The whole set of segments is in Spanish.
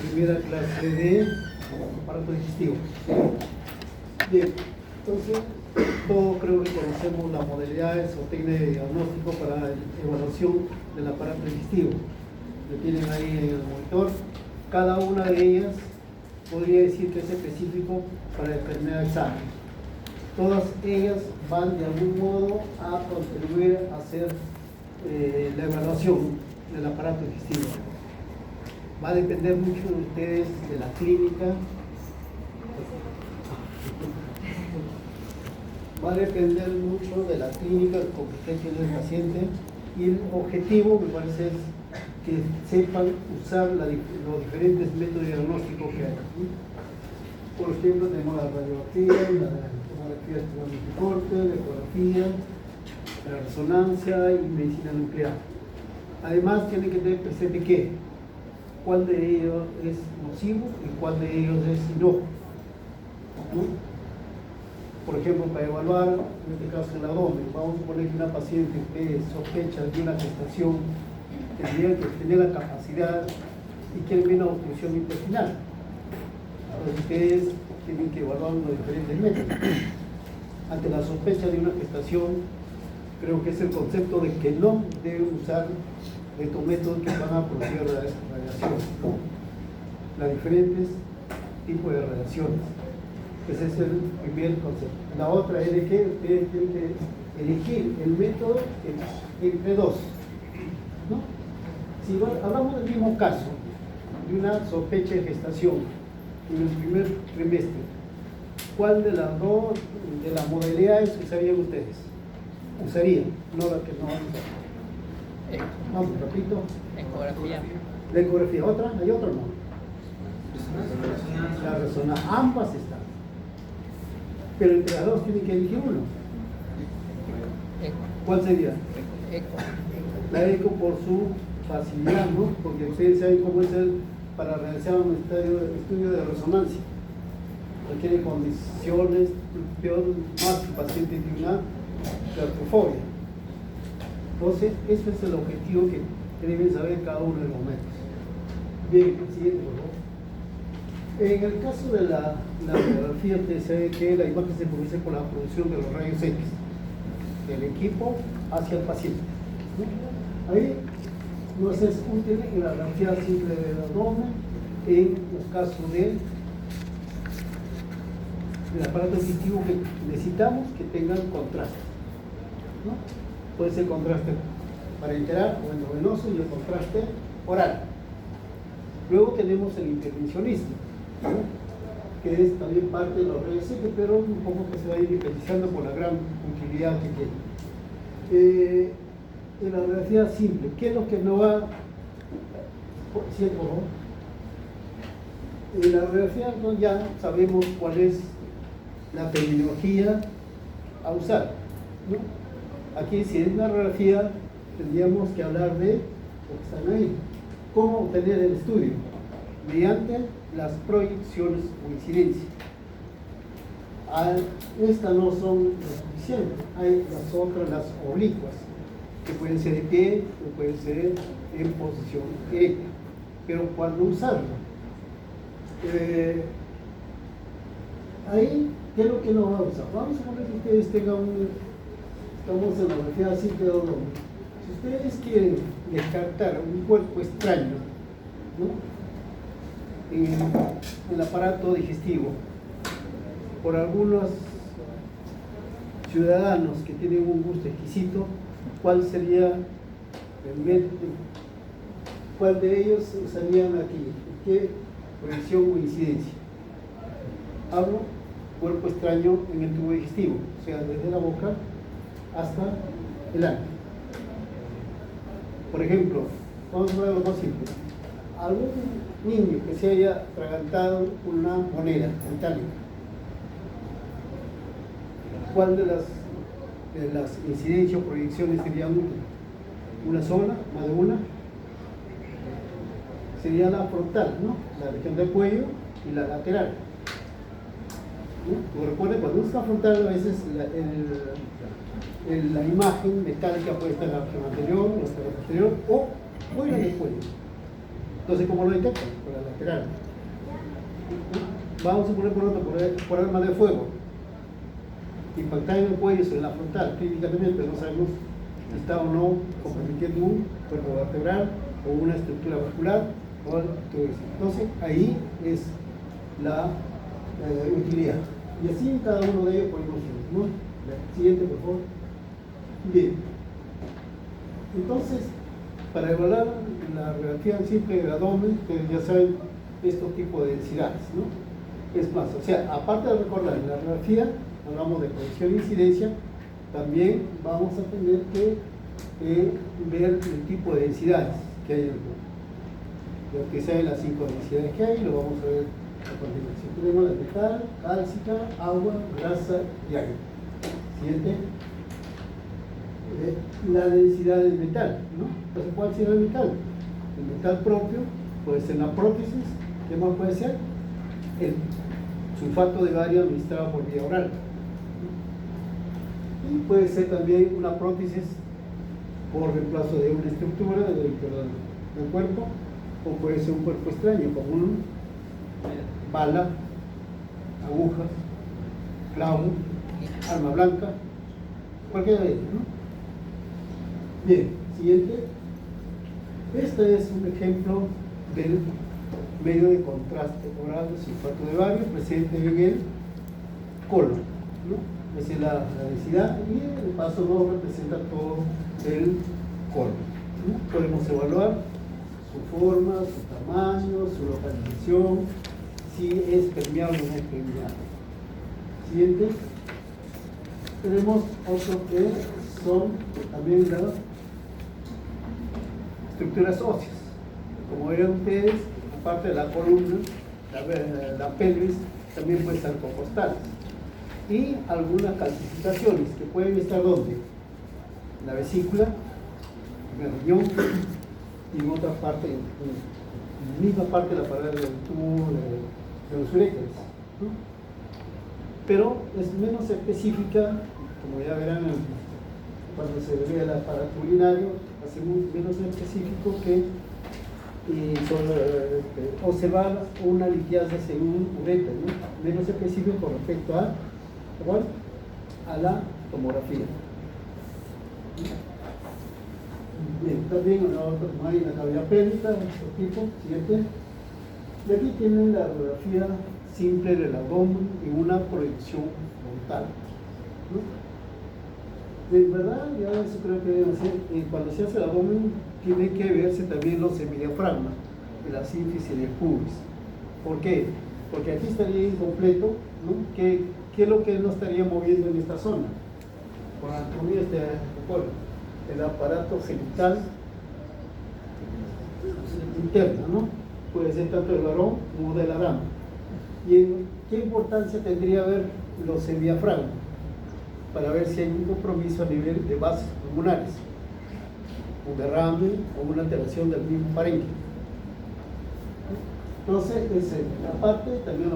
primera clase de aparato digestivo. Bien, entonces todos creo que conocemos las modalidades o técnicas de diagnóstico para la evaluación del aparato digestivo. Lo tienen ahí en el monitor. Cada una de ellas podría decir que es específico para determinado examen. Todas ellas van de algún modo a contribuir a hacer la evaluación del aparato digestivo. Va a depender mucho de ustedes de la clínica. Va a depender mucho de la clínica, de la competencia del paciente, y el objetivo, me parece, es que sepan usar los diferentes métodos diagnósticos que hay. Por ejemplo, tenemos la radiografía, la tomografía de corte, la ecografía, la resonancia y medicina nuclear. Además, tienen que tener presente que cuál de ellos es nocivo y cuál de ellos es inocuo, ¿no? Por ejemplo, para evaluar, en este caso el abdomen, vamos a poner que una paciente que sospecha de una gestación tendría que tener la capacidad y quieren ver una obstrucción intestinal. Ahora ustedes tienen que evaluar los diferentes métodos. Ante la sospecha de una gestación, creo que es el concepto de que no deben usar estos métodos que van a producir radiaciones, ¿no? Los diferentes tipos de radiaciones. Ese es el primer concepto. La otra es de que ustedes tienen que elegir el método entre dos, ¿no? Si hablamos del mismo caso, de una sospecha de gestación en el primer trimestre, ¿cuál de las dos, de las modalidades usarían ustedes? Usarían, no la que no van a usar. Vamos, repito. Ecografía. La ecografía, ¿otra? ¿Hay otra o no? La resonancia, ambas están. Pero entre las dos tienen que elegir uno. Eco. ¿Cuál sería? Eco. La eco por su facilidad, ¿no? Porque ustedes saben cómo es para realizar un estudio de resonancia. Requiere condiciones peor, más que el paciente tiene una claustrofobia. Entonces, ese es el objetivo que deben saber cada uno de los métodos. Bien, siguiente, por favor. En el caso de la radiografía, ustedes saben que la imagen se produce por la producción de los rayos X del equipo hacia el paciente, ¿no? Ahí nos es útil en la radiografía simple del abdomen en los casos del aparato digestivo que necesitamos que tengan contraste, ¿no? Puede ser contraste parenteral o endovenoso y el contraste oral. Luego tenemos el intervencionismo, ¿no? Que es también parte de los rayos X, pero un poco que se va a ir independizando por la gran utilidad que tiene. En la radiografía simple, ¿qué es lo que no va? Sí, por favor. En la radiografía ya sabemos cuál es la terminología a usar, ¿no? Aquí, si es una radiografía, tendríamos que hablar de lo que están ahí. ¿Cómo obtener el estudio? Mediante las proyecciones o incidencia. Estas no son las suficientes, hay las otras, las oblicuas, que pueden ser de pie o pueden ser en posición erecta. Pero cuando usarlo, ahí, ¿qué es lo que nos va a usar? Vamos a poner que ustedes tengan estamos en la radiografía simple de abdomen. Si ustedes quieren descartar un cuerpo extraño, ¿no? En el aparato digestivo por algunos ciudadanos que tienen un gusto exquisito, ¿cuál sería el método? ¿Cuál de ellos usarían aquí? ¿Qué proyección o incidencia? Hablo cuerpo extraño en el tubo digestivo, o sea, desde la boca hasta el ano. Por ejemplo, vamos a ver algo más simple. Algún niño que se haya atragantado una moneda metálica, ¿cuál de las incidencias o proyecciones serían útiles? ¿Una sola? ¿Más de una? Sería la frontal, ¿no? La región del cuello y la lateral, ¿no? Recuerden, cuando uno está frontal, a veces la imagen metálica puede estar en la región anterior, o fuera del cuello. Entonces, ¿cómo lo detectan? Por la lateral. Vamos a poner por arma de fuego. Impactar en el cuello sobre la frontal, clínicamente no sabemos si está o no comprometiendo un cuerpo vertebral o una estructura vascular o todo eso. Entonces, ahí es la utilidad. Y así en cada uno de ellos podemos ir, ¿no? Siguiente, por favor. Bien. Entonces, para evaluar la radiografía simple del abdomen, ustedes ya saben estos tipos de densidades, ¿no? Es más, o sea, aparte de recordar la radiografía, hablamos de proyección e incidencia, también vamos a tener que ver el tipo de densidades que hay en el cuerpo. Lo que saben las 5 densidades que hay, lo vamos a ver a continuación. Tenemos la metal, cálcica, agua, grasa y aire. Siguiente. La densidad del metal, ¿no? Entonces, ¿cuál será el metal? El metal propio puede ser la prótesis. ¿Qué más puede ser? El sulfato de bario administrado por vía oral. Y puede ser también una prótesis por reemplazo de una estructura del interior del cuerpo, o puede ser un cuerpo extraño, como una bala, agujas, clavo, arma blanca, cualquiera de ellos, ¿no? Bien, siguiente. Este es un ejemplo del medio de contraste oral de sulfato de bario presente en el colon, ¿no? Esa es la densidad y el paso 2 representa todo el colon, ¿no? Podemos evaluar su forma, su tamaño, su localización, si es permeable o no es permeable. Siguiente. Tenemos otro que son también las estructuras óseas. Como verán ustedes, aparte de la columna, la pelvis también puede estar con costales. Y algunas calcificaciones que pueden estar ¿dónde? En la vesícula, en el riñón y en otra parte, en la misma parte de la pared del tubo de los uréteres, ¿no? Pero es menos específica, como ya verán cuando se ve el aparato urinario, hace menos específico que observar una litiasis en un uréter, ¿no? Menos específico con respecto a la tomografía. Bien, también no hay la cavidad pélvica de este tipo, siguiente. Y aquí tienen la radiografía simple del abdomen y una proyección frontal, ¿no? En verdad, ya eso creo que deben hacer, cuando se hace el abdomen, tiene que verse también los semidiafragmas de la sínfisis del pubis. ¿Por qué? Porque aquí estaría incompleto, ¿no? ¿Qué es lo que no estaría moviendo en esta zona? Con anatomía el aparato genital interno, ¿no? Puede ser tanto del varón como de la dama. ¿Y qué importancia tendría ver los semidiafragmas? Para ver si hay un compromiso a nivel de vasos pulmonares, un derrame o una alteración del mismo parénquima. Entonces, la parte también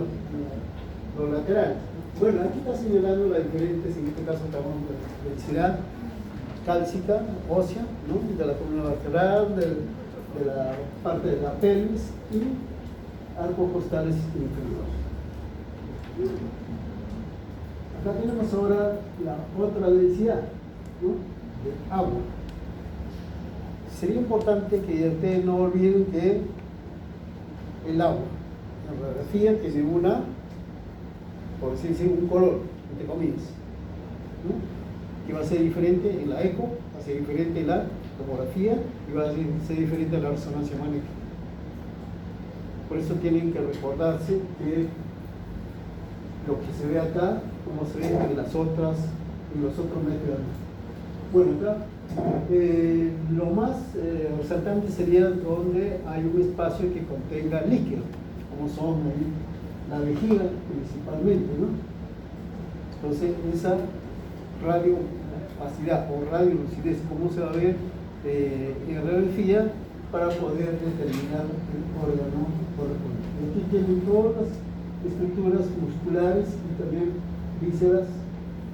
lo lateral. Bueno, aquí está señalando las diferentes, en este caso estamos de densidad cálcica, ósea, ¿no? De la columna vertebral, de la parte de la pelvis y arcos costales inferiores. Acá tenemos ahora la otra densidad, ¿no? De agua. Sería importante que ustedes no olviden que el agua, la radiografía tiene por decirse, un color, entre comillas, ¿no? Que va a ser diferente en la eco, va a ser diferente en la tomografía y va a ser diferente en la resonancia magnética. Por eso tienen que recordarse que lo que se ve acá, como se ve en los otros métodos. Bueno, acá lo más resaltante sería donde hay un espacio que contenga líquido, como son la vejiga principalmente, ¿no? Entonces, esa radiopacidad o radiolucidez, cómo se va a ver en radiografía para poder determinar el órgano correspondiente. Aquí tienen todas las estructuras musculares y también vísceras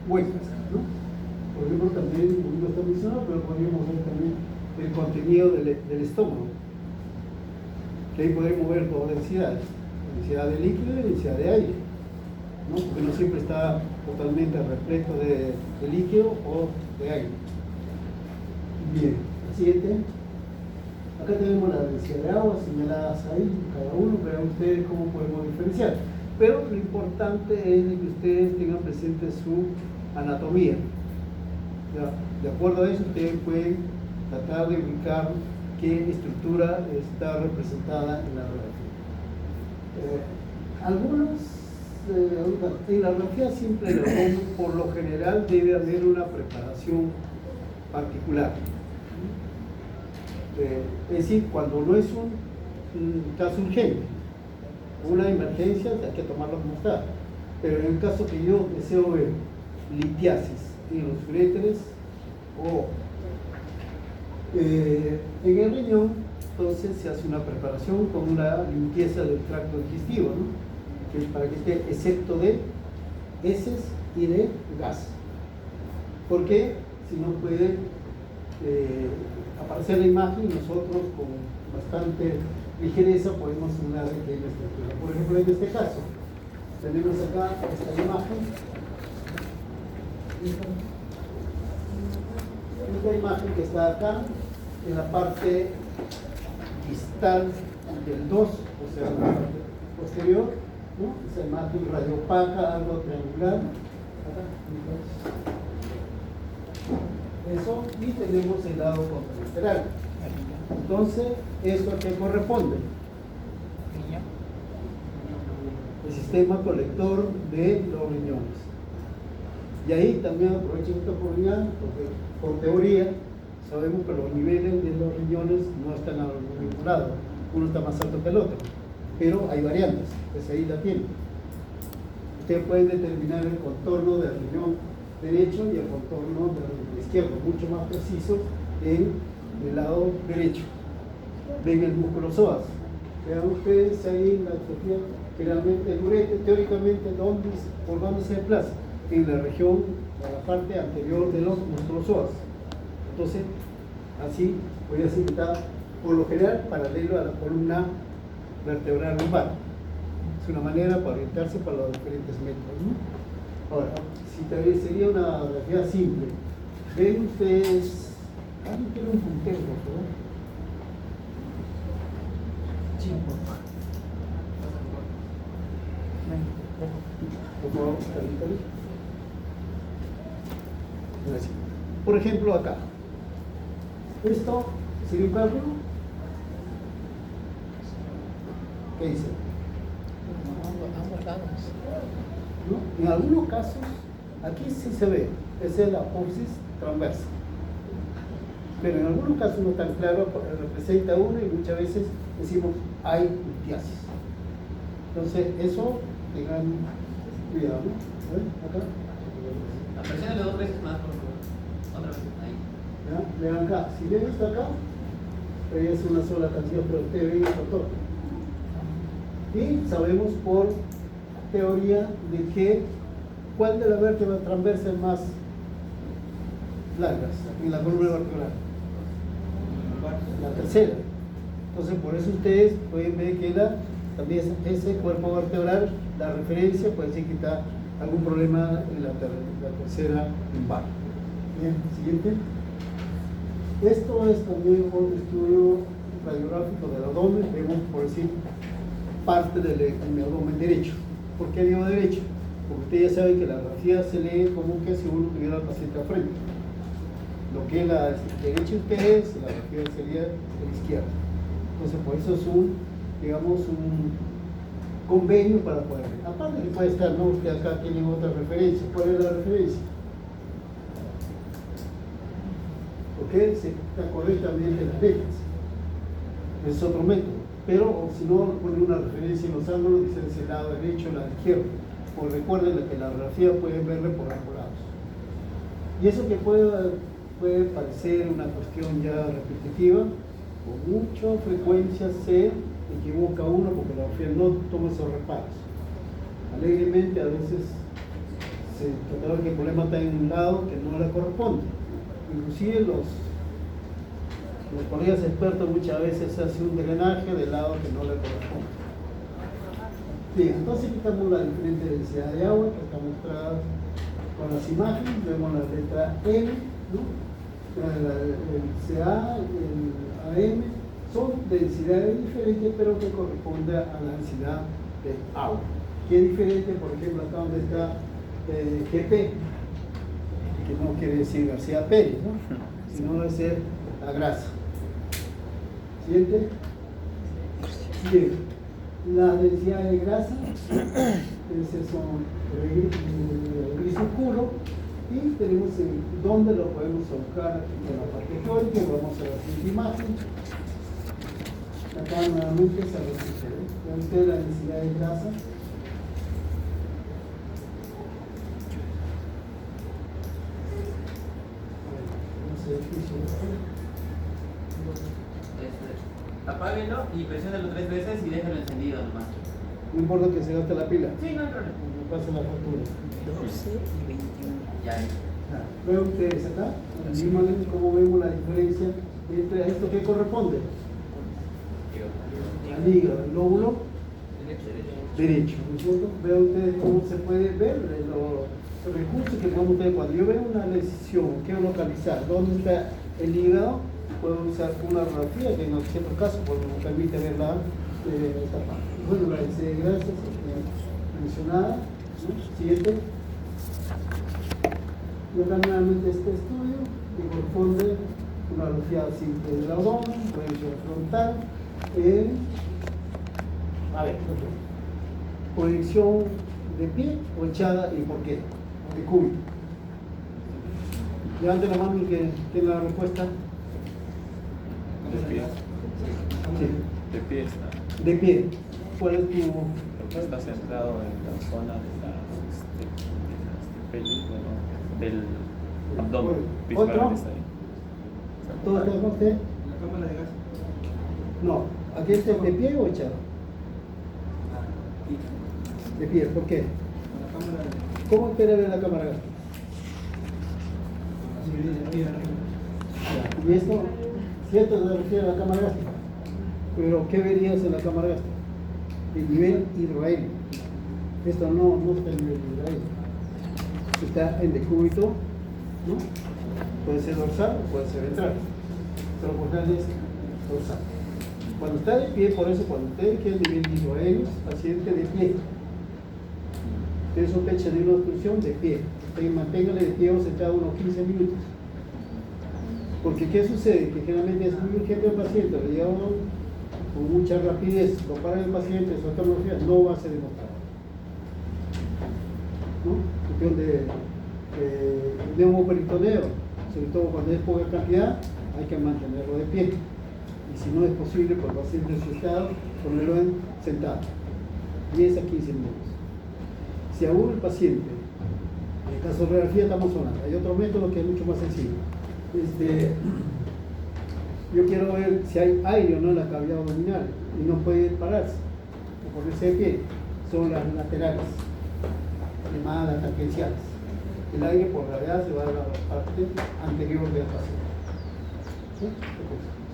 huecas, ¿no? Por ejemplo, también, no está mencionado, pero podríamos ver también el contenido del estómago, que De ahí podemos ver dos densidades, densidad de líquido y densidad de aire, ¿no? Porque no siempre está totalmente repleto de líquido o de aire. Bien, la siguiente. Acá tenemos la densidad de agua señaladas ahí, cada uno, vean ustedes cómo podemos diferenciar. Pero lo importante es de que ustedes tengan presente su anatomía. ¿Ya? De acuerdo a eso, ustedes pueden tratar de ubicar qué estructura está representada en la radiografía. En la radiografía simple, por lo general, debe haber una preparación particular. Es decir, cuando no es un caso urgente, una emergencia, hay que tomarlo como está. Pero en el caso que yo deseo ver litiasis en los uréteres o en el riñón, entonces se hace una preparación con una limpieza del tracto digestivo, ¿no? Que es para que esté excepto de heces y de gas. Porque si no puede aparecer la imagen, nosotros con bastante ligereza podemos señalar que hay una estructura. Por ejemplo, en este caso, tenemos acá esta imagen. Esta imagen que está acá, en la parte distal del 2, o sea, en la parte posterior, ¿no? Esa imagen radiopaca, algo triangular. Acá. Eso, y tenemos el lado contralateral. Entonces, ¿esto a qué corresponde? El sistema colector de los riñones. Y ahí también aprovecho esta oportunidad, porque por teoría sabemos que los niveles de los riñones no están vinculados, uno está más alto que el otro, pero hay variantes, pues ahí la tienen. Ustedes pueden determinar el contorno del riñón derecho y el contorno del riñón izquierdo, mucho más preciso en el lado derecho. Ven el músculo psoas. Vean ustedes ahí en la ecografía, generalmente el uretre, teóricamente, ¿por dónde se desplaza? En la región, en la parte anterior de los músculos psoas. Entonces, así voy a decir que está, por lo general, paralelo a la columna vertebral lumbar. Es una manera para orientarse para los diferentes métodos, ¿no? Ahora, si también sería una radiografía simple, ven ustedes. ¿Alguien tiene un puntero, por favor? Sí, por favor. Por favor, gracias. Por ejemplo, acá. ¿Esto sería un cálculo? ¿Qué dice? Ambos lados. ¿No? En algunos casos, aquí sí se ve, esa es la apófisis transversa. Pero en algunos casos no tan claro, representa uno y muchas veces decimos hay litiasis. Entonces, eso tengan cuidado, ¿no? A ver, acá. Presiónale 2 veces más, por favor. Otra vez, ahí. ¿Ya? Vean acá, si ven esto acá, es una sola cantidad, pero ustedes ven el contorno. Y sabemos por teoría de que cuál de las vértebras transversas es más largas en la columna vertebral. La tercera. Entonces, por eso ustedes pueden ver que también ese cuerpo vertebral, la referencia puede decir que está algún problema en la tercera lumbar. Bien, siguiente. Esto es también un estudio radiográfico del abdomen. Vemos, por decir, parte del abdomen derecho. ¿Por qué digo derecho? Porque ustedes ya saben que la radiografía se lee como que si uno tuviera al paciente al frente. Lo que es la derecha de ustedes, la radiografía sería la izquierda. Entonces, por eso es digamos, un convenio para poder ver. Aparte que puede estar, ¿no? Usted acá tienen otra referencia. ¿Cuál es la referencia? Porque se está correctamente las letras. Es otro método. Pero si no, ponen una referencia en los ángulos, dicen ese lado derecho o lado izquierdo. Pues recuerden que la radiografía pueden verle por ambos lados. Y eso que puede parecer una cuestión ya repetitiva, con mucha frecuencia se equivoca uno porque la radiografía no toma esos reparos. Alegremente a veces se trata que el problema está en un lado que no le corresponde. Inclusive Los colegas expertos muchas veces hacen un drenaje del lado que no le corresponde. Bien, entonces quitamos la diferente densidad de agua que está mostrada con las imágenes. Vemos la letra M, ¿no? El CA, el AM, son densidades diferentes, pero que corresponden a la densidad de agua. ¿Qué es diferente? Por ejemplo, acá donde está GP, que no quiere decir García Pérez, ¿no? Sino debe ser la grasa. ¿Siguiente? Bien, la densidad de grasa, ese son el gris oscuro, y tenemos dónde lo podemos buscar en la parte teórica. Vamos a la siguiente imagen. Acá nuevamente se repite, vean ustedes la densidad de grasa. Apáguenlo y presiónelo 3 veces y déjenlo encendido nomás. No importa que se gaste la pila. Sí, no hay problema. Me pasa la factura. 12 y 21. Ya. Vean ustedes acá, en la imagen, cómo vemos la diferencia entre esto que corresponde al hígado, el lóbulo derecho. ¿No es cierto? Vean ustedes cómo se puede ver los recursos que tenemos ustedes. Cuando yo veo una decisión, quiero localizar dónde está el hígado, puedo usar una radiografía que en ciertos casos me permite ver esta parte. Bueno, la densidad de grasas mencionada, ¿no? Siguiente. Y acá nuevamente este estudio que corresponde a una radiografía simple del abdomen, proyección frontal, a ver, proyección de pie o echada y por qué, de cúbito. Levante la mano y que tenga la respuesta. De pie. Sí. De pie está. De pie. ¿Cuál es tu...? Porque está centrado en la zona del abdomen. ¿Otro? Está ahí. ¿Todo está con usted? La cámara de gas. No. ¿Aquí está de pie o echado? De pie. ¿Por qué? La cámara de... ¿Cómo espera ver la cámara gástrica? Y esto, cierto, se refiere a la cámara gástrica. Pero, ¿qué verías en la cámara gástrica? El nivel hidroaéreo. Esto no está en el nivel hidroaéreo. Está en decúbito, ¿no? Puede ser dorsal o puede ser ventral. Pero por tal es dorsal. Cuando está de pie, por eso cuando usted quiere el nivel hidroaéreo, paciente de pie. Tiene sospecha de una obstrucción de pie. Usted manténgale de pie o sentado unos 15 minutos. Porque ¿qué sucede? Que generalmente es muy urgente al paciente, le llevamos con mucha rapidez, lo para el paciente, su tomografía no va a ser demostrado. ¿No? Cuestión de neumoperitoneo, sobre todo cuando es poca cantidad, hay que mantenerlo de pie. Y si no es posible, por el paciente en su estado, ponerlo sentado. 10 a 15 minutos. Si aún el paciente, en el caso de radiografía estamos hablando, hay otro método que es mucho más sencillo. Yo quiero ver si hay aire o no en la cavidad abdominal y no puede pararse o ponerse de pie. Son las laterales, llamadas las tangenciales. El aire por gravedad se va a la parte anterior del paciente. ¿Sí?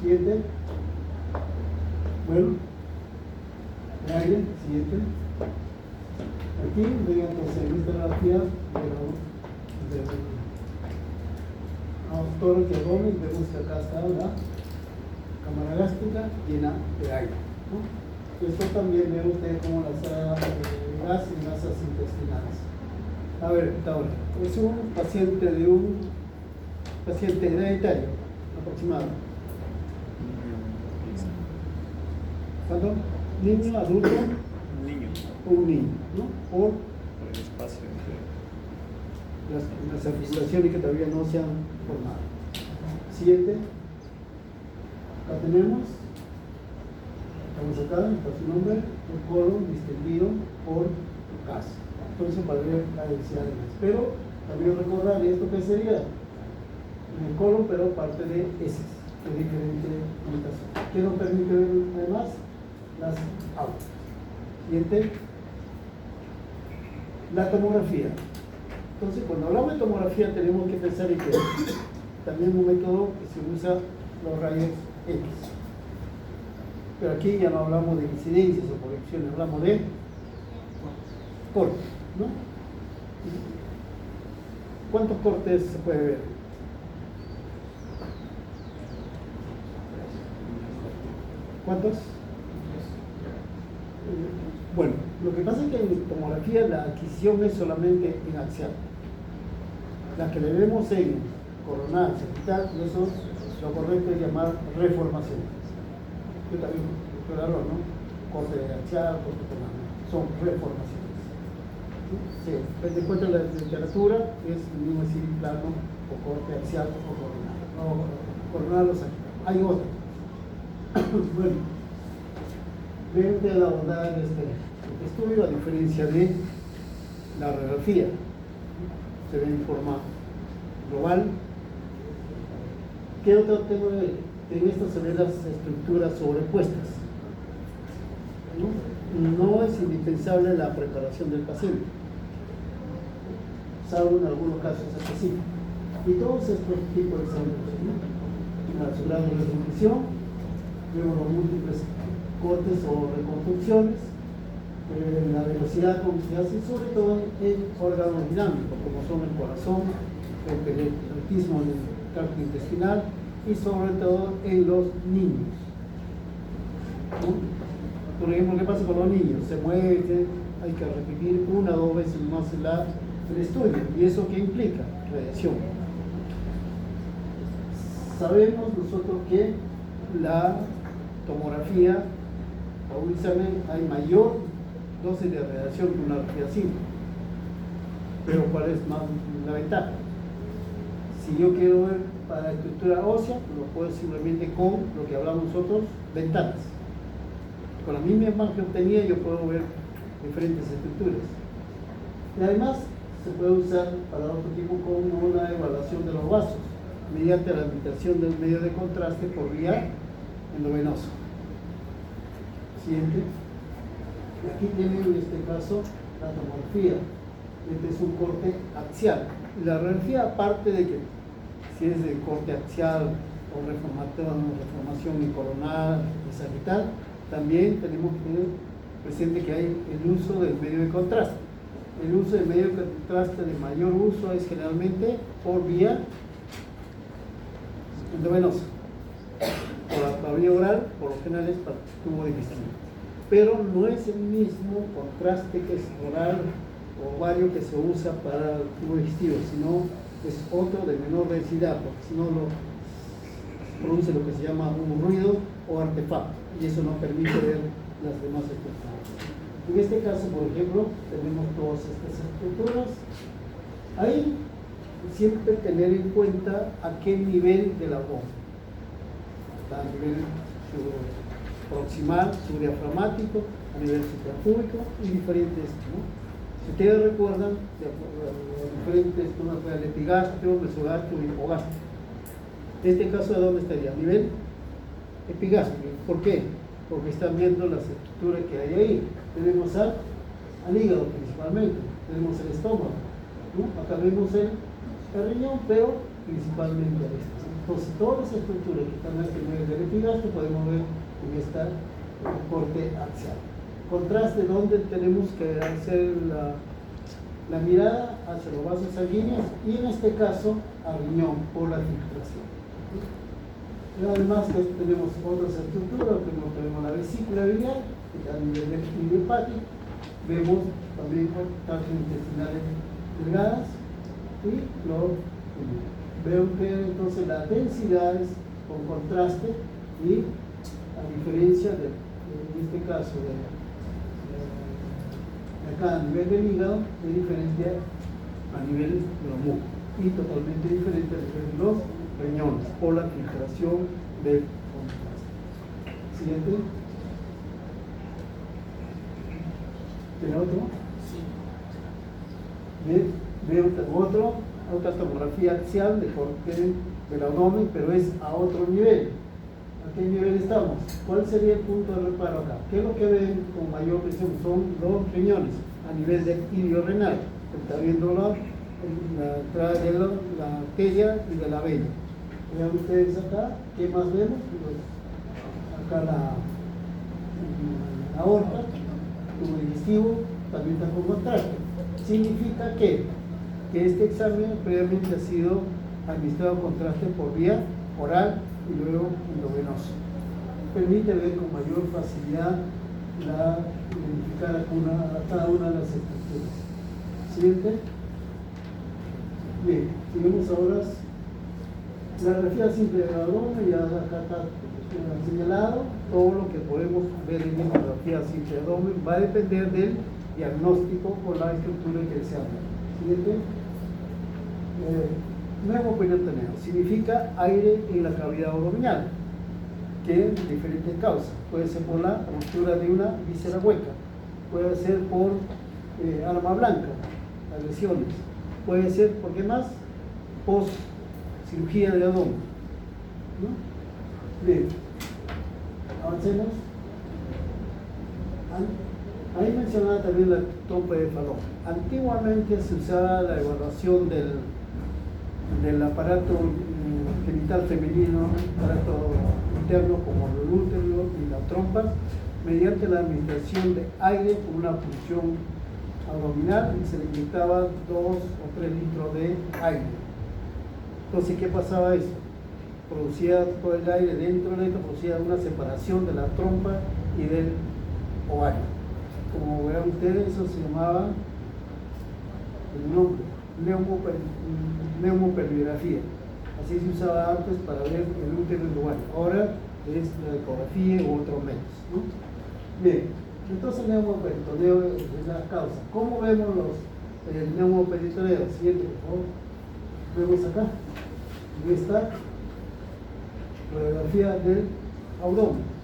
Siguiente. Bueno, el aire, siguiente. Aquí vean que se esta grafía todo el que abdomen, vemos que acá está la cámara gástrica llena de aire, ¿no? Esto también ve usted como las gas y gasas intestinales. A ver, ahora, es un paciente hereditario aproximado. ¿Cuánto? ¿Niño, adulto? Niño. Un niño, ¿no? Por Por el espacio entre. las articulaciones que todavía no se han formado. Siguiente. Acá tenemos. Estamos acá, está su nombre, el colon distendido por gas. Entonces va a ver la densidad de gas. Pero también recordar esto que sería en el colon, pero parte de heces, que es diferente limitación. ¿Qué nos permite ver además? Las aguas. Siguiente. La tomografía. Entonces, cuando hablamos de tomografía, tenemos que pensar en que también un método que se usa los rayos X. Pero aquí ya no hablamos de incidencias o proyecciones, hablamos de cortes, ¿no? ¿Cuántos cortes se puede ver? ¿Cuántos? Bueno, lo que pasa es que en tomografía la adquisición es solamente en axial. La que le vemos en coronal, sagital, eso lo correcto es llamar reformación. Yo también, claro, ¿no? Corte axial, corte coronal, son reformaciones. Sí, de encuentro la literatura es el mismo decir plano o corte axial o coronal. O coronal o sagital. Hay otras. Bueno, ven de la bondad de este estudio, a diferencia de la radiografía, se ve en forma global. ¿Qué otro tema en esto se ven las estructuras sobrepuestas? No es indispensable la preparación del paciente, salvo en algunos casos específicos. Y todos estos tipos de exámenes, la su grado de resolución, vemos los múltiples cortes o reconstrucciones, la velocidad con que se hace, sobre todo en órganos dinámicos, como son el corazón, el periodismo del tracto intestinal y sobre todo en los niños. ¿No? Por ejemplo, ¿qué pasa con los niños? Se mueven, hay que repetir 1 o 2 veces más el estudio. ¿Y eso qué implica? Radiación. Sabemos nosotros que la tomografía o un examen hay mayor dosis de radiación que una radiografía simple. Pero ¿cuál es más la ventaja? Si yo quiero ver para la estructura ósea, lo puedo simplemente con lo que hablamos nosotros, ventanas. Con la misma imagen que obtenía yo puedo ver diferentes estructuras. Y además se puede usar para otro tipo como una evaluación de los vasos, mediante la aplicación del medio de contraste por vía endovenosa. Siguiente. Aquí tienen en este caso la tomografía. Este es un corte axial. Y la radiografía, aparte de que si es de corte axial o reformación en coronal y sagital, también tenemos que tener presente que hay el uso del medio de contraste. El uso del medio de contraste de mayor uso es generalmente por vía endovenosa. Por la vía oral, por lo general es para tubo digestivo. Pero no es el mismo contraste que es oral o ovario que se usa para el tubo digestivo, sino es otro de menor densidad, porque si no lo produce lo que se llama un ruido o artefacto, y eso no permite ver las demás estructuras. En este caso, por ejemplo, tenemos todas estas estructuras. Ahí siempre tener en cuenta a qué nivel de la boca. Está a nivel proximal, subdiafragmático, a nivel suprapúbico y diferentes, ¿no? Si ustedes recuerdan, diferentes, uno fue el epigastrio, mesogastrio y hipogastrio. En este caso, ¿de dónde estaría? A nivel epigastrio. ¿Por qué? Porque están viendo las estructuras que hay ahí. Tenemos al hígado principalmente, tenemos el estómago, ¿no? Acá vemos el riñón, pero principalmente a este. Entonces, todas las estructuras que están a este nivel del epigastrio podemos ver en esta corte axial. Contraste donde tenemos que hacer la mirada hacia los vasos sanguíneos y en este caso al riñón por la filtración. Y además que tenemos otras estructuras, como tenemos la vesícula biliar, que está a nivel del equilibrio hepático, vemos también tractos intestinales delgadas y veo que entonces la densidad es con contraste y a diferencia de, en este caso de acá a nivel del hígado, es diferente a nivel de los músculos y totalmente diferente a nivel de los riñones por la filtración del contraste. Siguiente. ¿Tiene otro? Sí. Veo otra tomografía axial de corte del abdomen, pero es a otro nivel. ¿A qué nivel estamos? ¿Cuál sería el punto de reparo acá? ¿Qué es lo que ven con mayor presión? Son los riñones a nivel del ilio-renal. Está viendo la entrada de la arteria y de la vena. Vean ustedes acá, ¿qué más vemos? acá la aorta, tubo digestivo, también está con contraste. Significa que este examen previamente ha sido administrado contraste por vía oral y luego endovenoso. Permite ver con mayor facilidad identificar a cada una de las estructuras. Siguiente. Bien, seguimos ahora. La radiografía simple del abdomen, ya acá está señalado. Todo lo que podemos ver en esta radiografía simple del abdomen va a depender del diagnóstico o la estructura que se habla. Siguiente. Pneumoperitoneal significa aire en la cavidad abdominal, que es diferente causa. Puede ser por la ruptura de una víscera hueca, puede ser por arma blanca, las lesiones, puede ser, ¿por qué más? Post cirugía de abdomen. ¿No? Bien, avancemos. Ahí mencionaba también la trompa de Fallot. Antiguamente se usaba la evaluación del aparato genital femenino, aparato interno como el útero y la trompa, mediante la administración de aire con una punción abdominal y se le inyectaba 2 o 3 litros de aire. Entonces, ¿qué pasaba eso? Producía todo el aire dentro de esto, producía una separación de la trompa y del ovario. Como verán ustedes, eso se llamaba el nombre, neumopelvigrafía. Así se usaba antes para ver el útero y el ovario. Ahora es la ecografía u otros medios, ¿no? Bien, entonces el neumoperitoneo es la causa. ¿Cómo vemos el neumoperitoneo? Siguiente, por favor. Vemos acá. Ahí está la radiografía del abdomen.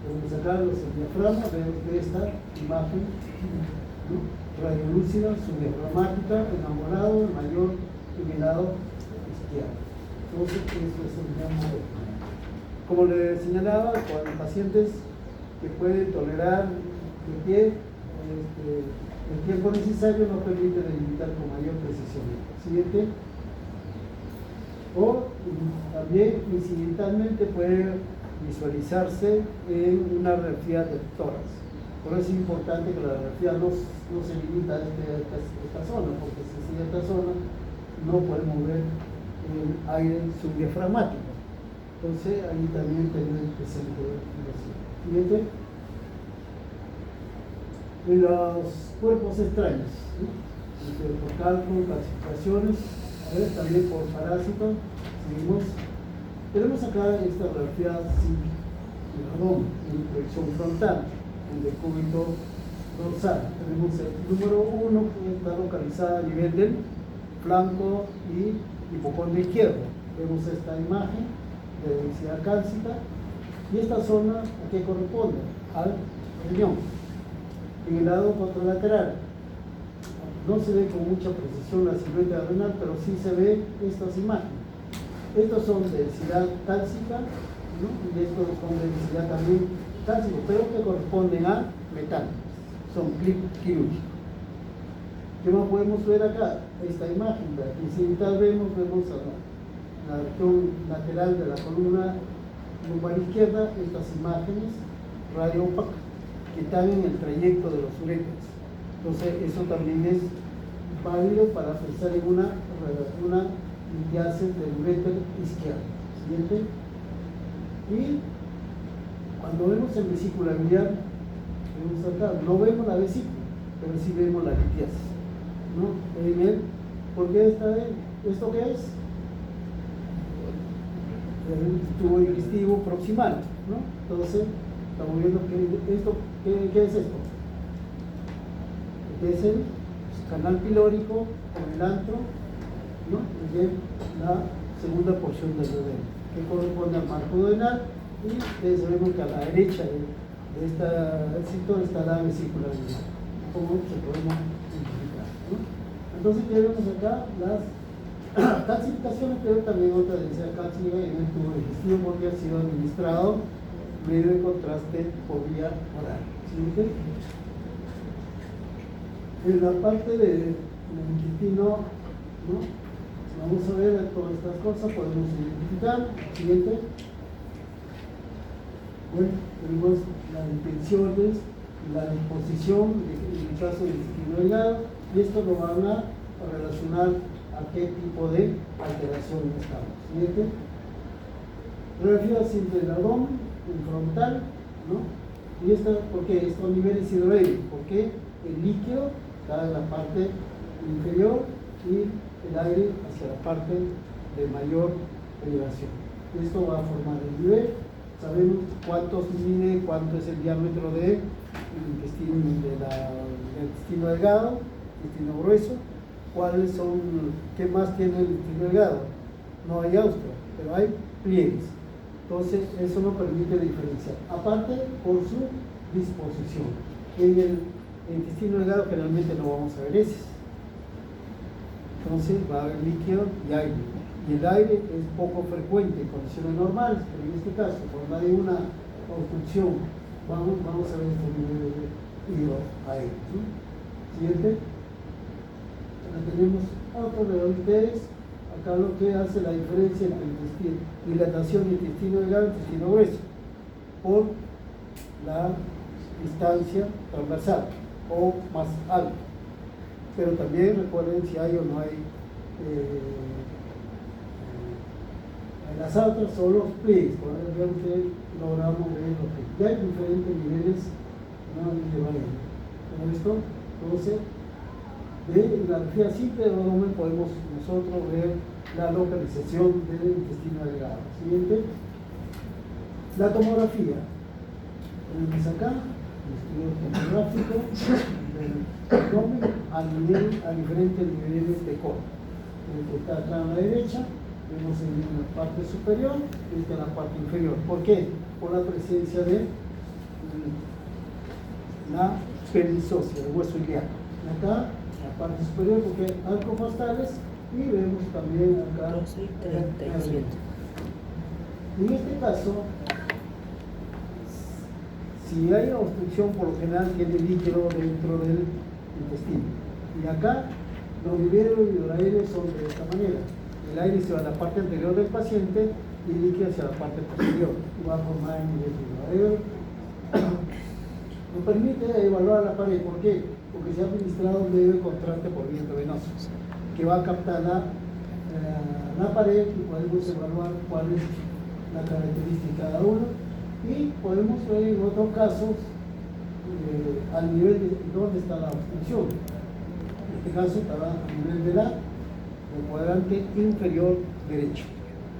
Vamos a sacar los diafragmas, vemos que esta imagen, ¿no? Radiolúcida, subdiafragmática, enamorado, el mayor y el lado izquierdo. Entonces, eso es el neumoperitoneo. Como le señalaba, con pacientes que pueden tolerar de pie, el tiempo necesario no permite delimitar con mayor precisión. Siguiente. O también incidentalmente puede visualizarse en una radiografía de tórax. Por eso es importante que la radiografía no se limita a esta zona, porque si sigue esta zona no podemos ver el aire subdiafragmático. Entonces ahí también tenemos presente investigación. Siguiente. En los cuerpos extraños, ¿no? Por cálculo, clasificaciones, a ver, también por parásitos, seguimos. Tenemos acá esta radiografía sin abdomen, en proyección frontal, en decúbito dorsal. Tenemos el número 1 que está localizada a nivel del flanco y hipocondrio izquierdo. Vemos esta imagen de densidad cálcica y esta zona a qué corresponde al riñón. En el lado contralateral no se ve con mucha precisión la silueta renal, pero sí se ve estas imágenes. Estos son densidad cálcica, ¿no? Y estos son densidad también cálcica, pero que corresponden a metal, son clip quirúrgicos. ¿Qué más podemos ver acá? Esta imagen, la incidental vemos a la región lateral de la columna lumbar izquierda, estas imágenes radioopacas que están en el trayecto de los uréteres. Entonces, eso también es válido para pensar en una litiasis del uréter izquierdo. Siguiente. Y cuando vemos el vesícula biliar, vemos acá, no vemos la vesícula, pero sí vemos la litiasis, ¿no? ¿Por qué está ahí? ¿Esto qué es? El tubo digestivo proximal, ¿no? Entonces, estamos viendo que esto, ¿qué es esto? Que es el canal pilórico con el antro, ¿no? Y la segunda porción del duodeno, que corresponde al marco duodenal, y ustedes vemos que a la derecha de este sector está la vesícula biliar, como se podemos identificar, ¿no? Entonces, ¿qué vemos acá? Las calcificaciones, pero también otra densidad cálcica en el tubo digestivo porque ha sido administrado medio de contraste por vía oral. ¿Sí? En la parte del intestino, ¿no? Vamos a ver todas estas cosas, podemos identificar. Siguiente. Bueno, tenemos las dimensiones, la disposición en el caso del intestino delgado, y esto lo van a relacionar a qué tipo de alteración estamos. Siguiente. Radiografía simple del abdomen, el frontal, ¿no? Y esta, ¿por qué? Estos niveles hidroaéreos, porque el líquido está en la parte inferior y el aire hacia la parte de mayor elevación. Esto va a formar el nivel. Sabemos cuánto mide, cuánto es el diámetro del intestino delgado, intestino grueso, cuáles son, qué más tiene el intestino delgado. No hay austria, pero hay pliegues. Entonces, eso nos permite diferenciar. Aparte, por su disposición. En el intestino delgado generalmente no vamos a ver heces. Entonces, va a haber líquido y aire. Y el aire es poco frecuente en condiciones normales, pero en este caso, por más de una obstrucción, vamos a ver este nivel de hidroaéreo. ¿Sí? Siguiente. Ahora tenemos otro de ustedes. Acá lo que hace la diferencia entre dilatación de intestino delgado y intestino grueso por la distancia transversal o más alta. Pero también recuerden si hay o no hay las otras son los pliegues. Por ejemplo, logramos ver los pliegues. Ya hay diferentes niveles de variable. Con esto, entonces, de la radiografía simple del abdomen podemos nosotros ver la localización del intestino delgado. Siguiente. La tomografía. Tenemos acá el estudio tomográfico del abdomen a diferentes niveles de colon. El que está acá a la derecha, vemos en la parte superior y esta en la parte inferior. ¿Por qué? Por la presencia de la pelvis ósea, el hueso ilíaco. Acá la parte superior porque hay arcofastales y vemos también acá 12 y 37. en este caso si hay obstrucción por lo general tiene líquido dentro del intestino y acá los niveles hidroaéreos son de esta manera. El aire se va a la parte anterior del paciente y el líquido hacia la parte posterior y va a formar el nivel hidroaéreo. Nos permite evaluar la pared. ¿Por qué? Porque se ha administrado un medio de contraste por vía intravenosa que va a captar la pared y podemos evaluar cuál es la característica de cada uno y podemos ver en otros casos al nivel de dónde está la obstrucción. En este caso estará a nivel del cuadrante inferior derecho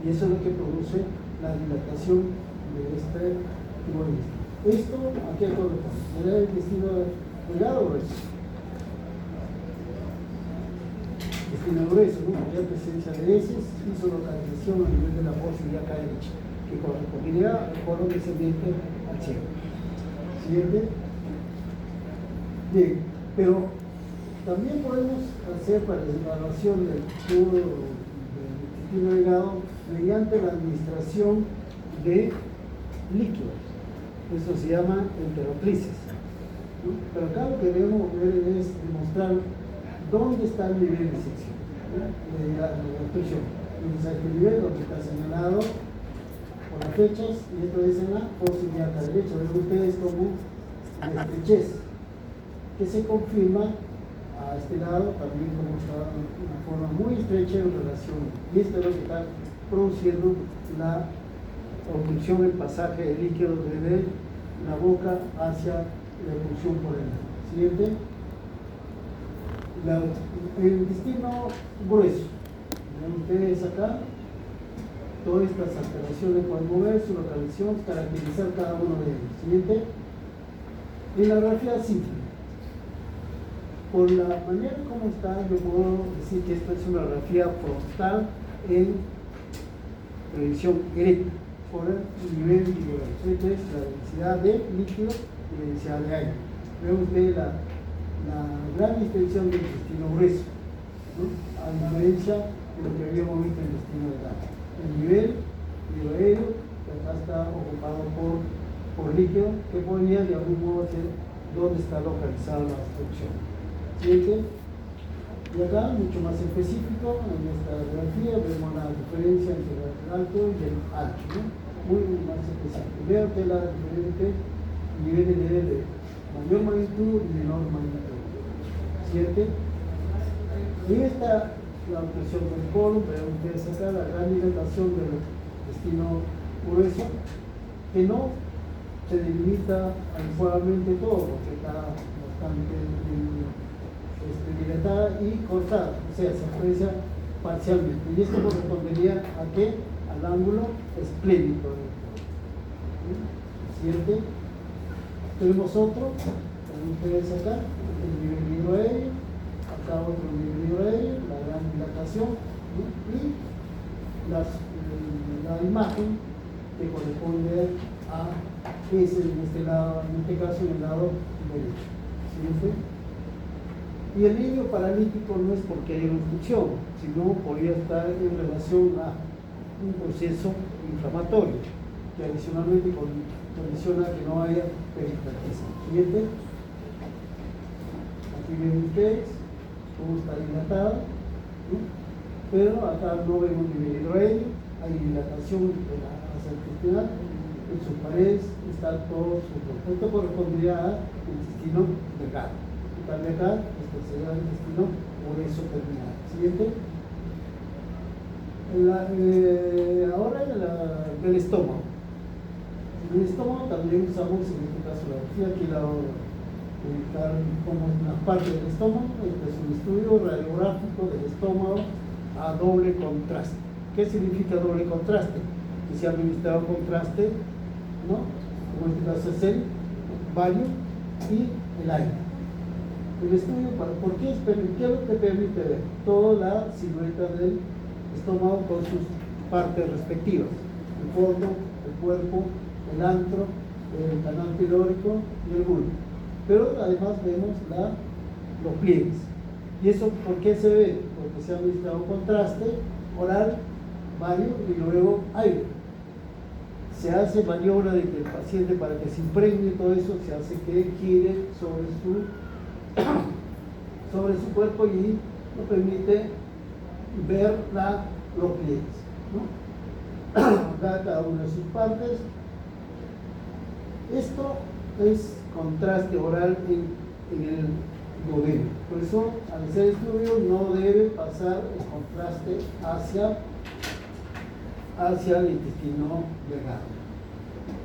y eso es lo que produce la dilatación de este tipo de intestino. Esto aquí a todo el ¿era el intestino delgado o grueso? Intestino grueso, ¿no? Había presencia de heces y su localización a nivel de la fosa ilíaca derecha, que correspondería al colon descendiente al cielo. Siguiente. Bien, pero también podemos hacer para la evaluación del intestino delgado mediante la administración de líquidos. Eso se llama enteroplisis. ¿No? Pero acá lo que debemos ver es demostrar dónde está el nivel de sección, ¿no? de la obstrucción. Entonces, a este nivel donde está señalado por las fechas, y esto es en la fosa ilíaca derecha. Ven ustedes como la estrechez, que se confirma a este lado también como está de una forma muy estrecha en relación. Y esto es lo que está produciendo la obstrucción, el pasaje de líquido desde la boca hacia la expulsión por el ano. Siguiente. El intestino grueso. Ven ustedes acá. Todas estas alteraciones podemos ver su localización, caracterizar cada uno de ellos. Siguiente. En la radiografía simple. Por la manera como está, yo puedo decir que esta es una radiografía frontal en proyección erecta por el nivel hidroaéreo. Esta es la densidad de líquido y la densidad de aire. Vemos ustedes la gran distensión del intestino grueso, ¿no? A diferencia de lo que habíamos visto en el intestino delgado. El nivel hidroaéreo, que acá está ocupado por líquido, que podría de algún modo ser dónde está localizada la obstrucción. Siguiente. Y acá, mucho más específico, en esta radiografía vemos la diferencia entre el alto y el alto, ¿no? Y muy más especial. Vea usted la diferente niveles de mayor magnitud y menor magnitud. ¿Cierto? Y esta la obtención del colon, pero ustedes acá la gran dilatación del intestino grueso, que no se delimita adecuadamente todo, porque está bastante dilatada y cortada, o sea, se aprecia parcialmente. Y esto correspondería a qué? Al ángulo esplénico. ¿Cierto? Tenemos otro, como ustedes acá, el nivel hidroaéreo, acá otro nivel hidroaéreo, la gran dilatación, ¿no? Y la imagen que corresponde a ese en este lado, en este caso en el lado derecho. ¿Cierto? Y el niño paralítico no es porque haya una obstrucción, sino podría estar en relación a un proceso inflamatorio que adicionalmente condiciona que no haya peristalsis. Siguiente. Aquí ven ustedes cómo está dilatado, ¿no? Pero acá no vemos nivel hidroaéreo, hay dilatación de la masa intestinal, en sus paredes está todo su cuerpo. Esto correspondería al intestino delgado. En cambio acá, esto sería el intestino grueso terminal. Siguiente. Ahora el estómago. En el estómago también usamos en este caso la orgía, aquí la ubicar como una parte del estómago. Este es un estudio radiográfico del estómago a doble contraste. ¿Qué significa doble contraste? Que se ha administrado contraste, ¿no? Como en este caso es el baño y el aire. El estudio, ¿por qué es lo que permite ver? Toda la silueta del estómago con sus partes respectivas: el fondo, el cuerpo, el antro, el canal pilórico y el bulbo. Pero además vemos los pliegues. ¿Y eso por qué se ve? Porque se ha administrado contraste oral, baño y luego aire. Se hace maniobra de que el paciente, para que se impregne todo eso, se hace que gire sobre su cuerpo y nos permite ver los pliegues, ¿no? Acá cada una de sus partes. Esto es contraste oral en el duodeno. Por eso, al hacer estudio, no debe pasar el contraste hacia el intestino delgado.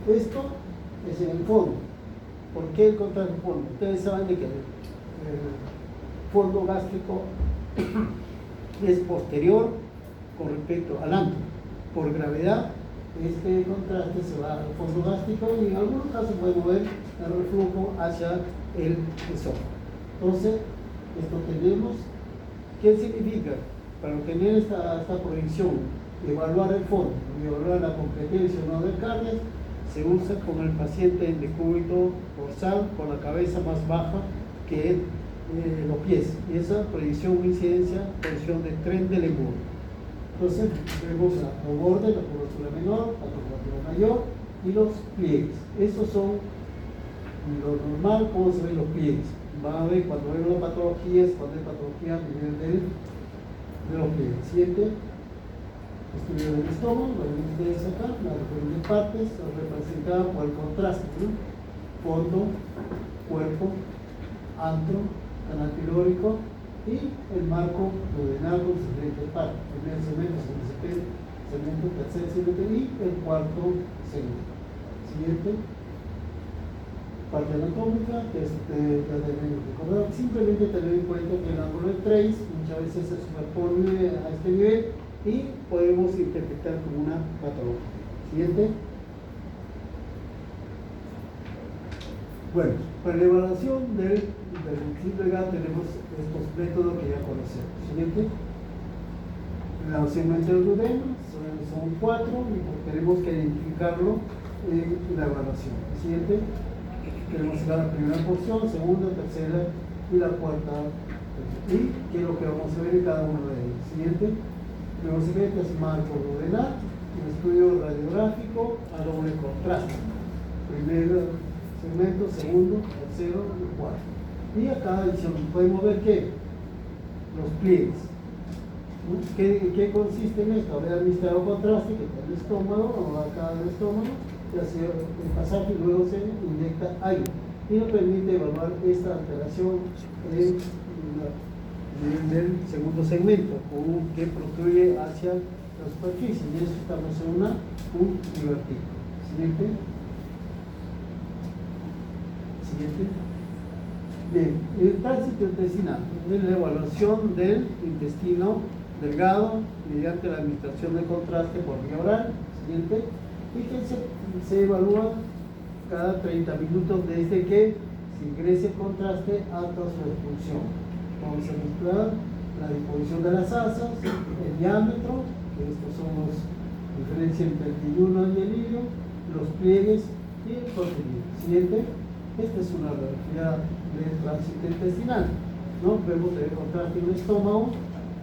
Esto es en el fondo. ¿Por qué el contraste en el fondo? Ustedes saben de que el fondo gástrico es posterior con respecto al antro. Por gravedad, este contraste se va al fondo gástrico y en algunos casos puede mover el reflujo hacia el esófago. Entonces, esto tenemos. ¿Qué significa? Para obtener esta proyección, evaluar el fondo y evaluar la competencia o no del cardias, se usa con el paciente en decúbito dorsal con la cabeza más baja que los pies, y esa proyección o incidencia, posición de tren del embudo. Entonces vemos los bordes, la curvatura menor, la curvatura mayor y los pliegues. Esos son lo normal, cómo se ven los pliegues. Van a ver cuando ven una patología, es cuando hay patología a nivel de los pliegues. Siguiente. Estudio del estómago, lo ven ustedes acá, las diferentes partes representadas por el contraste, ¿no? Fondo, cuerpo, antro, canal pilórico y el marco duodenal con sus diferentes partes. Primer segmento, segundo segmento, tercer segmento y el cuarto segmento. Siguiente. Parte anatómica, que ya debemos recordar. Simplemente tener en cuenta que el ángulo de trace muchas veces se superpone a este nivel y podemos interpretar como una patología. Siguiente. Bueno, para la evaluación del simple GAT tenemos estos métodos que ya conocemos. Siguiente. El segmento del duodeno son 4 y tenemos que identificarlo en la evaluación. Siguiente. Tenemos acá la primera porción, segunda, tercera y la cuarta. Y qué es lo que vamos a ver en cada uno de ellos. Siguiente. Luego siguiente es marco duodenal, un estudio radiográfico a doble contraste. Primer segmento, segundo, tercero y cuarto. Y acá podemos ver que los pliegues. ¿Qué consiste en esto? Haber administrado contraste que está en el estómago o acá en el estómago, se hace el pasaje y luego se inyecta aire. Y nos permite evaluar esta alteración del segundo segmento, que protruye hacia la superficie. Y eso estamos en un divertido. Siguiente. Bien, el tránsito intestinal es la evaluación del intestino delgado mediante la administración de contraste por vía oral. Siguiente. Y que se evalúa cada 30 minutos desde que se ingrese el contraste hasta su expulsión. Vamos a mostrar la disposición de las asas, el diámetro, que estos son los diferencia entre el yeyuno y el hilio, los pliegues y el contenido. Siguiente. Esta es una radiografía del tránsito intestinal, ¿no? Vemos el contraste en el estómago,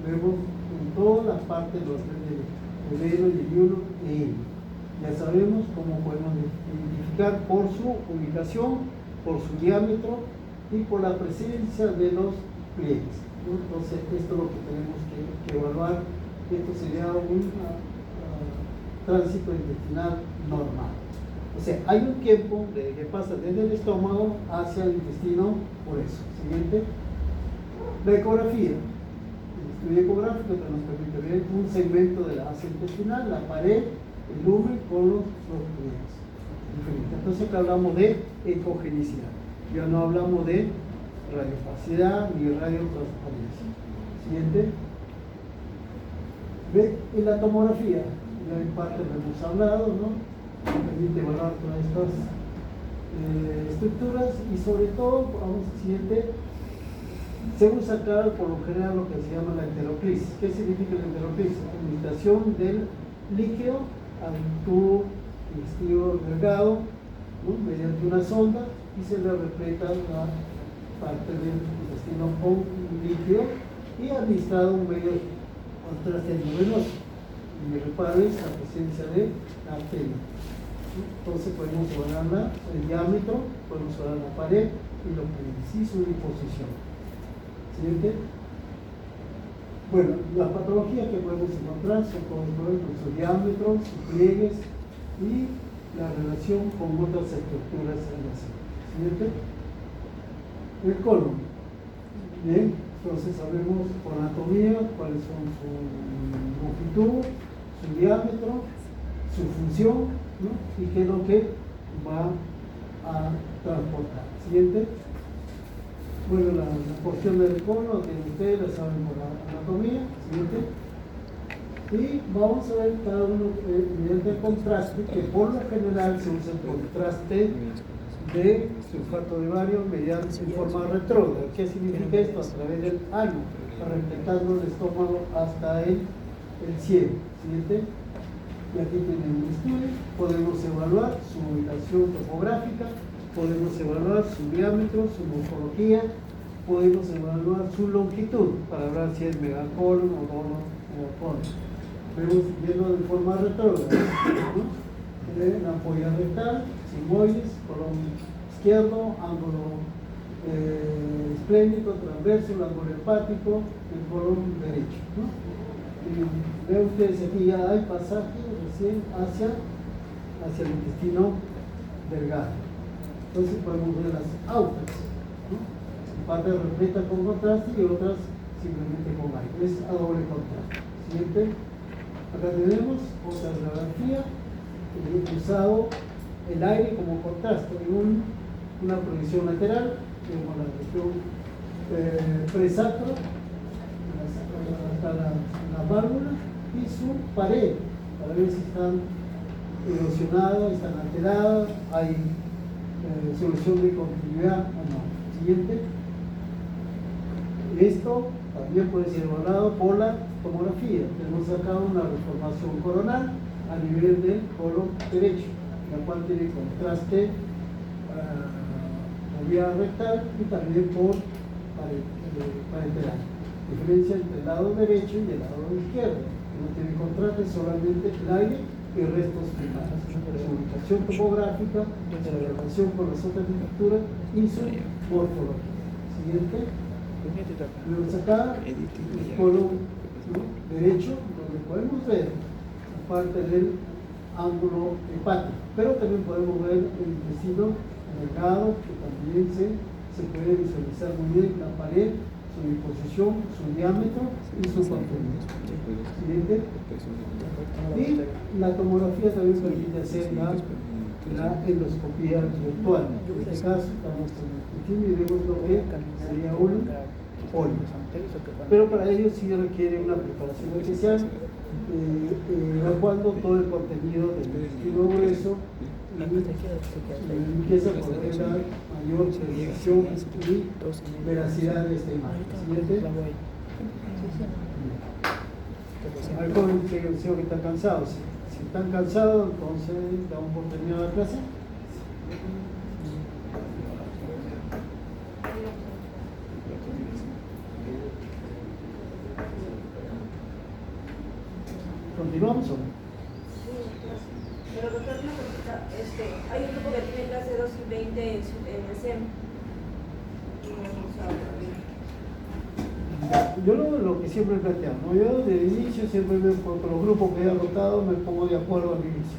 vemos en todas las partes los el veno, el yeyuno e hilio. Ya sabemos cómo podemos identificar por su ubicación, por su diámetro y por la presencia de los pliegues, ¿no? Entonces, esto es lo que tenemos que evaluar. Esto sería un tránsito intestinal normal. O sea, hay un tiempo que pasa desde el estómago hacia el intestino, por eso. Siguiente. La ecografía. El estudio ecográfico que nos permite ver un segmento de la asa intestinal, la pared, el lumen con los pliegues. Entonces acá hablamos de ecogenicidad. Ya no hablamos de radiopacidad ni radiotransparencia. Siguiente. En la tomografía, ya en parte lo hemos hablado, ¿no? Permite evaluar todas estas estructuras y sobre todo, vamos al siguiente, se usa acá por lo general lo que se llama la enteroclisis. ¿Qué significa la enteroclisis? Administración del líquido al tubo digestivo delgado, ¿no? Mediante una sonda y se le repleta la parte del intestino con líquido y administrado un medio de contraste endovenoso. Y me reparo es la presencia de la arteria. Entonces podemos evaluar el diámetro, podemos evaluar la pared y lo que sí su disposición. Siguiente. Bueno, las patologías que podemos encontrar son, por ejemplo, su diámetro, sus pliegues y la relación con otras estructuras en la célula. Siguiente. El colon. Bien, entonces sabemos por anatomía cuáles son su longitud, su diámetro, su función, ¿no? Y qué es lo que va a transportar. Siguiente. Bueno, la porción del colon, que ustedes la saben por la anatomía. Siguiente. Y vamos a ver cada uno mediante el contraste, que por lo general se usa el contraste de sulfato de bario mediante en forma retrógrada. ¿Qué significa esto? A través del ano, respetando el estómago hasta el cielo. Siguiente. Y aquí tienen un estudio, podemos evaluar su ubicación topográfica, podemos evaluar su diámetro, su morfología, podemos evaluar su longitud para ver si es megacolon o colon. Vemos viendo de forma retrógrada, ¿no? La ampolla rectal, sigmoides, colon izquierdo, ángulo esplénico, transverso, el ángulo hepático, el colon derecho, ¿no? Vean ustedes aquí ya hay pasaje recién hacia el intestino delgado. Entonces podemos ver las autas, ¿no? Parte repleta con contraste y otras simplemente con aire. Es a doble contraste. Siguiente. Acá tenemos otra radiografía. He usado el aire como contraste en una proyección lateral, tenemos la región presacro hasta la válvula y su pared para ver si están erosionadas, están alteradas, hay solución de continuidad o no. Siguiente. Esto también puede ser evaluado por la tomografía. Tenemos acá una reformación coronal a nivel del colon derecho, la cual tiene contraste por vía rectal y también por parenteral. Diferencia entre el lado derecho y el lado izquierdo, que no tiene contraste, solamente el aire y restos primarios. Su ubicación topográfica, su relación con las otras estructuras y su morfología. Siguiente. Vemos acá el colon ¿no? Derecho, donde podemos ver la parte del ángulo hepático, pero también podemos ver el intestino delgado, que también se puede visualizar muy bien la pared, su disposición, su diámetro y su contenido. Siguiente. Y la tomografía también permite hacer la endoscopía virtual. En este caso estamos con el intestino y vemos lo que sería un pólipo. Pero para ello sí requiere una preparación especial, evacuando todo el contenido del intestino grueso y empieza a poder dar mayor precisión y veracidad de esta imagen. Siguiente. Al joven que están cansados. Si están cansados, entonces damos por terminada la clase. ¿Continuamos o no? Pero doctor, una pregunta, hay un grupo que tiene clase 2 y 20 en el SEM. Yo lo que siempre he planteado, ¿no? Yo desde el inicio siempre con los grupos que he agotado me pongo de acuerdo al inicio.